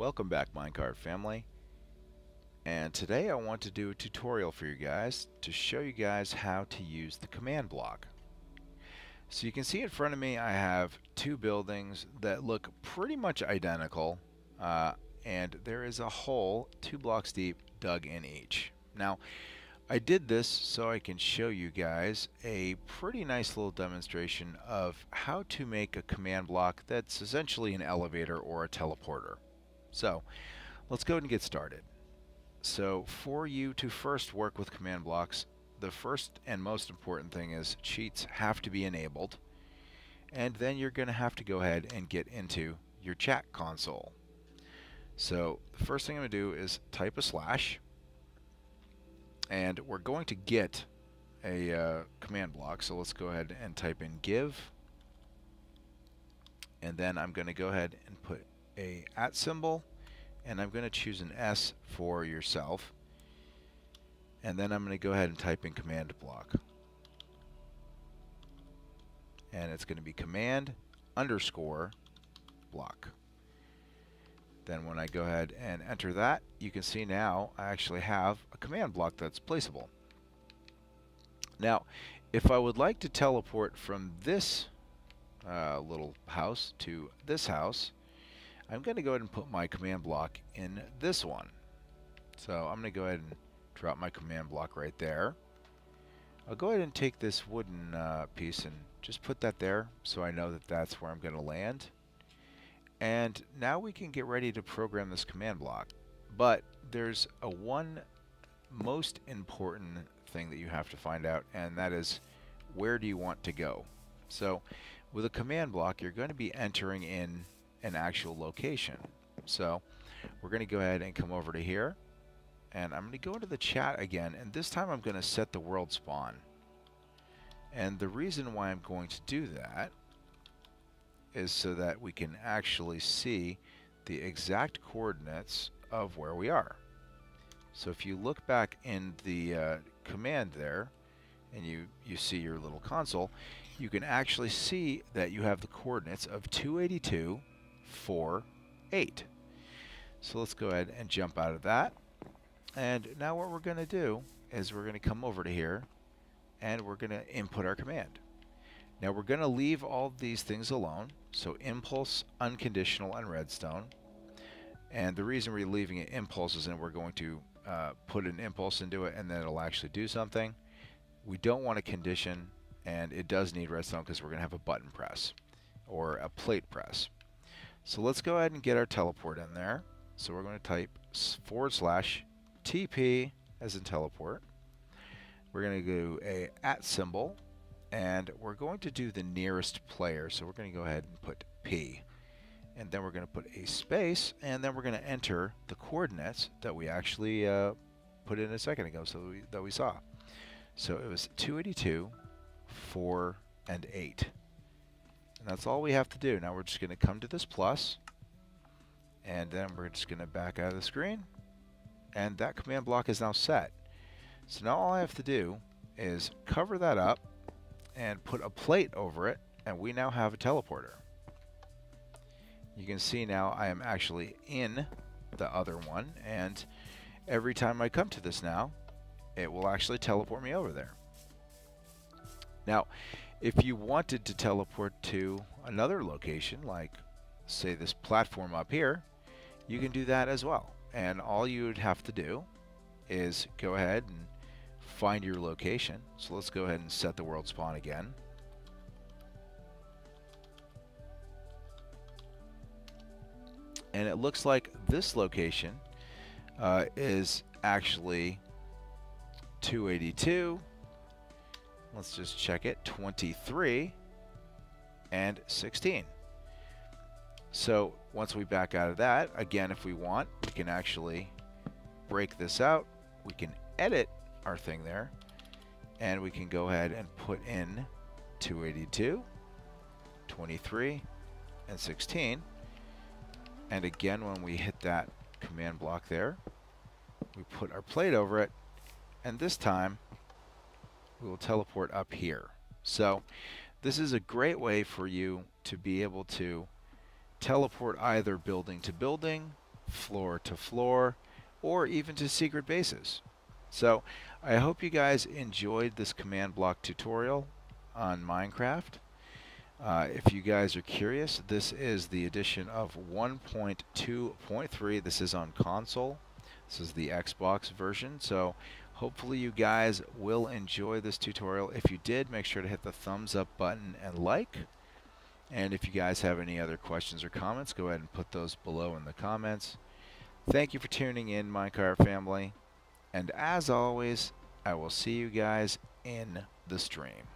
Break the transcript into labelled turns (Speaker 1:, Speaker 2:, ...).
Speaker 1: Welcome back, Minecart family. And today I want to do a tutorial for you guys to show you guys how to use the command block. So you can see in front of me I have two buildings that look pretty much identical, and there is a hole 2 blocks deep dug in each. Now I did this so I can show you guys a pretty nice little demonstration of how to make a command block that's essentially an elevator or a teleporter. So let's go ahead and get started. So for you to first work with command blocks, the first and most important thing is cheats have to be enabled, and then you're going to have to go ahead and get into your chat console. So the first thing I'm going to do is type a slash, and we're going to get a command block. So let's go ahead and type in give, and then I'm going to go ahead and put a @ symbol, and I'm going to choose an S for yourself, and then I'm going to go ahead and type in command block, and it's going to be command _ block. Then when I go ahead and enter that, you can see now I actually have a command block that's placeable. Now if I would like to teleport from this little house to this house, I'm going to go ahead and put my command block in this one. So I'm going to go ahead and drop my command block right there. I'll go ahead and take this wooden piece and just put that there so I know that that's where I'm going to land. And now we can get ready to program this command block. But there's one most important thing that you have to find out, and that is, where do you want to go? So with a command block, you're going to be entering in an actual location. So we're going to go ahead and come over to here, and I'm going to go into the chat again, and this time I'm going to set the world spawn. And the reason why I'm going to do that is so that we can actually see the exact coordinates of where we are. So if you look back in the command there, and you see your little console, you can actually see that you have the coordinates of 282, 4, 8. So let's go ahead and jump out of that. And now what we're going to do is we're going to come over to here, and we're going to input our command. Now we're going to leave all these things alone. So impulse, unconditional, and redstone. And the reason we're leaving it impulse is that we're going to put an impulse into it, and then it'll actually do something. We don't want a condition, and it does need redstone because we're going to have a button press or a plate press. So let's go ahead and get our teleport in there. So we're going to type / TP as in teleport. We're going to do a @ symbol, and we're going to do the nearest player. So we're going to go ahead and put P, and then we're going to put a space, and then we're going to enter the coordinates that we actually put in a second ago, so that we saw. So it was 282, 4, and 8. And that's all we have to do. Now we're just going to come to this plus, and then we're just going to back out of the screen, and that command block is now set. So now all I have to do is cover that up and put a plate over it, and we now have a teleporter. You can see now I am actually in the other one, and every time I come to this now, it will actually teleport me over there. Now if you wanted to teleport to another location, like say this platform up here, you can do that as well. And all you would have to do is go ahead and find your location. So let's go ahead and set the world spawn again. And it looks like this location is actually 282. Let's just check it. 23 and 16. So once we back out of that, again, if we want, we can actually break this out. We can edit our thing there, and we can go ahead and put in 282, 23, and 16. And again, when we hit that command block there, we put our plate over it, and this time we will teleport up here. So this is a great way for you to be able to teleport either building to building, floor to floor, or even to secret bases. So I hope you guys enjoyed this command block tutorial on Minecraft. If you guys are curious, this is the edition of 1.2.3. This is on console. This is the Xbox version. So hopefully you guys will enjoy this tutorial. If you did, make sure to hit the thumbs up button and like. And if you guys have any other questions or comments, go ahead and put those below in the comments. Thank you for tuning in, Minecraft family. And as always, I will see you guys in the stream.